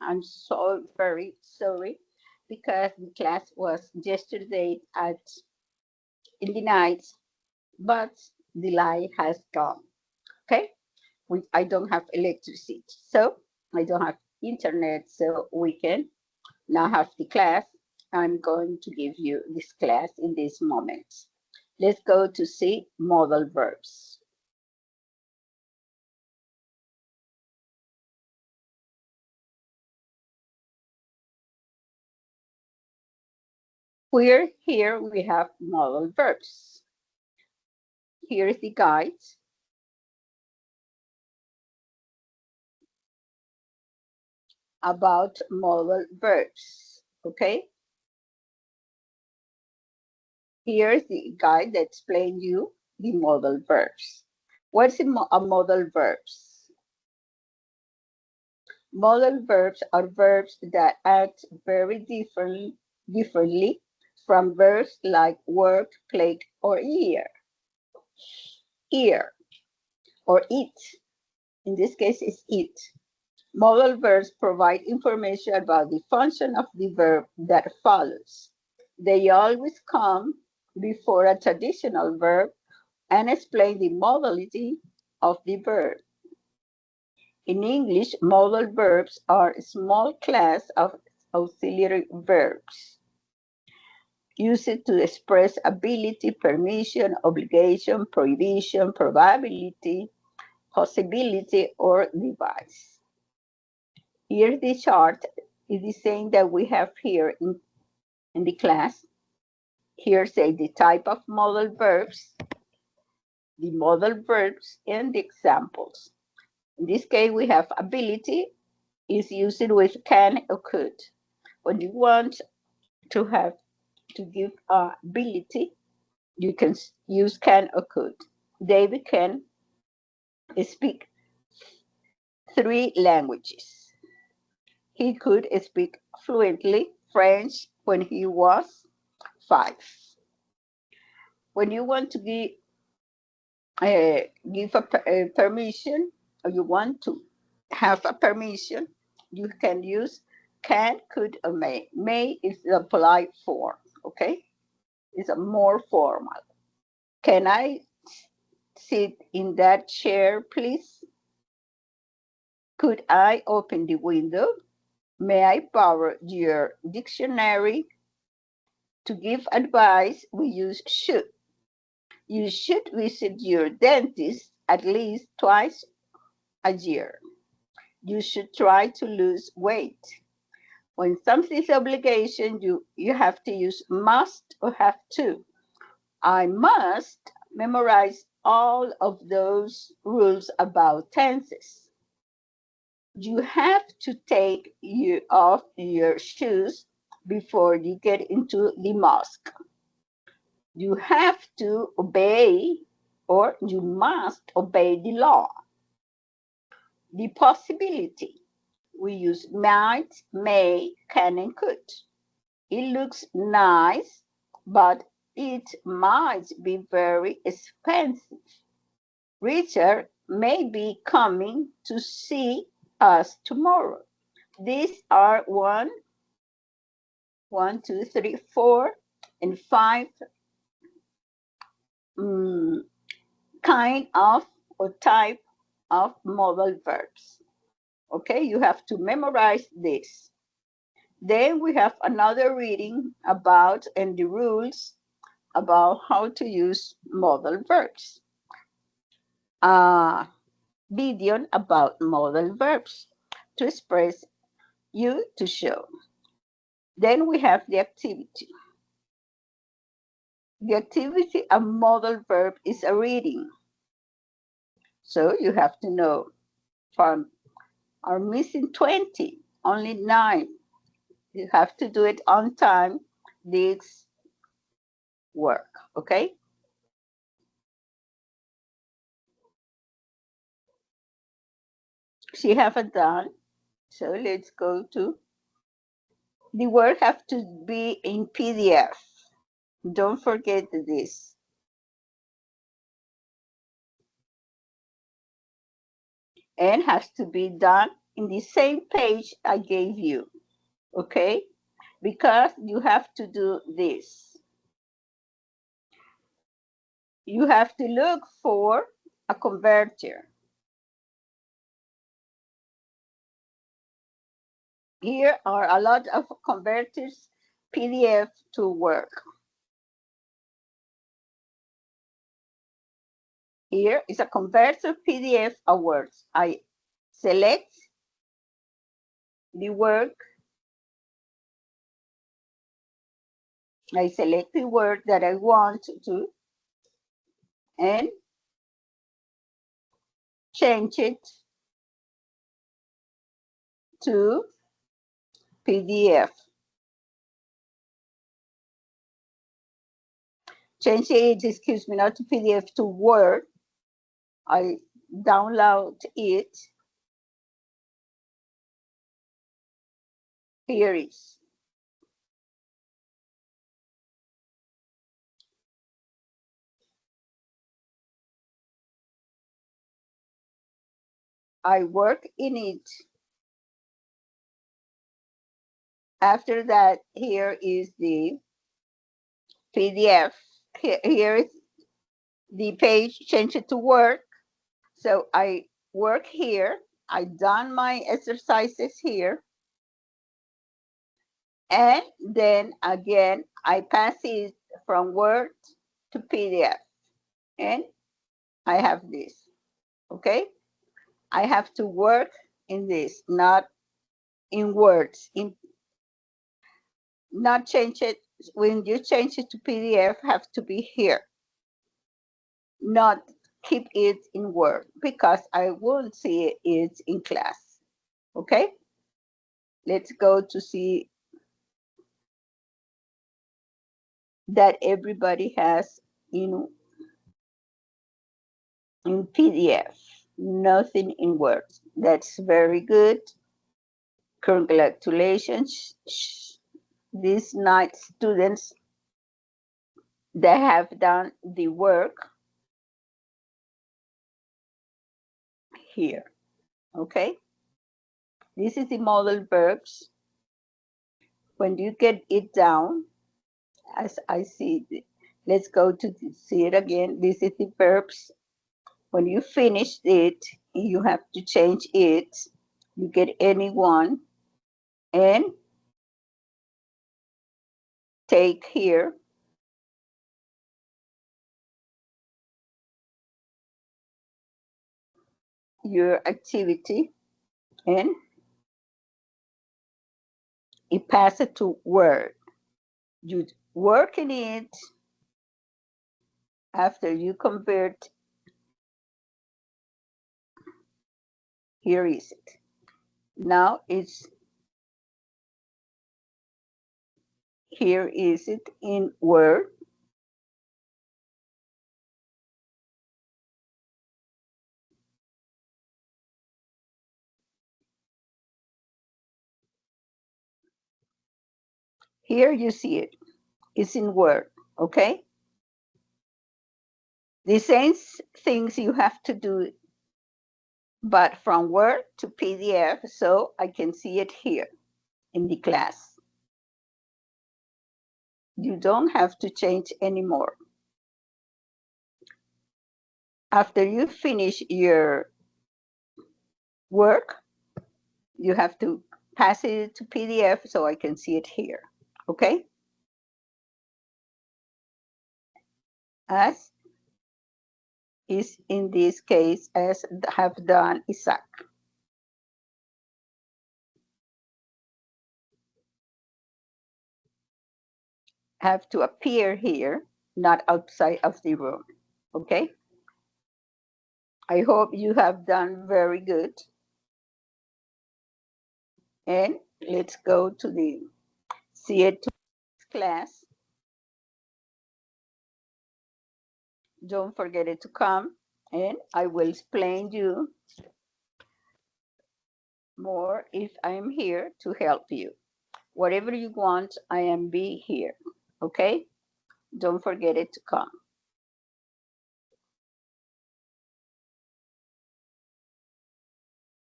I'm so very sorry because the class was yesterday at in the night, but the light has gone. Okay, I don't have electricity, so I don't have internet, so we can now have the class. I'm going to give you this class in this moment. Let's go to see modal verbs. Here we have modal verbs. Here is the guide about modal verbs. Okay, here's the guide that explains you the modal verbs. What's a modal verbs? Modal verbs are verbs that act very differently from verbs like work, play, or ear, or eat. In this case, it's eat. Modal verbs provide information about the function of the verb that follows. They always come before a traditional verb and explain the modality of the verb. In English, modal verbs are a small class of auxiliary verbs used to express ability, permission, obligation, prohibition, probability, possibility, or device. Here's the chart. Is the same that we have here in the class. Here say the type of modal verbs, the modal verbs, and the examples. In this case, we have ability is used with can or could. When you want to have to give ability, you can use can or could. David can speak 3 languages. He could speak fluently French when he was 5. When you want to give a permission, or you want to have a permission, you can use can, could, or may. May is the polite form, okay? It's a more formal. Can I sit in that chair, please? Could I open the window? May I borrow your dictionary? To give advice, we use should. You should visit your dentist at least twice a year. You should try to lose weight. When something's obligation, you have to use must or have to. I must memorize all of those rules about tenses. You have to take you off your shoes before you get into the mosque. You have to obey or you must obey the law. The possibility. We use might, may, can, and could. It looks nice, but it might be very expensive. Richard may be coming to see us tomorrow. These are one, two, three, 4, and 5 kind of or type of modal verbs. Okay, you have to memorize this. Then we have another reading about and the rules about how to use modal verbs. Video about modal verbs to express you to show. Then we have the activity. The activity of modal verb is a reading. So you have to know from are missing 20, only 9. You have to do it on time, this work, okay? She haven't done, so let's go to, the work have to be in PDF. Don't forget this. And has to be done in the same page I gave you, okay? Because you have to do this. You have to look for a converter. Here are a lot of converters, PDF to Word. Here is a converter PDF of words. I select the word. I select the word that I want to and change it to PDF. Change it, excuse me, not to PDF, to Word. I download it. Here is. I work in it. After that, here is the PDF. Here is the page, change it to Word. So I work here. I done my exercises here. And then again, I pass it from Word to PDF. And I have this, okay? I have to work in this, not in words, not change it. When you change it to PDF, have to be here, not keep it in Word, because I will see it in class, okay? Let's go to see that everybody has in PDF, nothing in words. That's very good. Congratulations. These 9 students that have done the work here, okay? This is the modal verbs. When you get it down, as I see it, let's go to see it again. This is the verbs. When you finish it, you have to change it. You get any one and take here your activity and you pass it to Word. You work in it. After you convert, here is it. Now it's, here is it in Word. Here you see it. It's in Word, okay? The same things you have to do, but from Word to PDF, so I can see it here in the class. You don't have to change anymore. After you finish your work, you have to pass it to PDF so I can see it here, okay? As is in this case, as have done Isaac. Have to appear here, not outside of the room, okay? I hope you have done very good. And let's go to the see it class. Don't forget it to come and I will explain you more if I'm here to help you. Whatever you want, I am be here, okay? Don't forget it to come.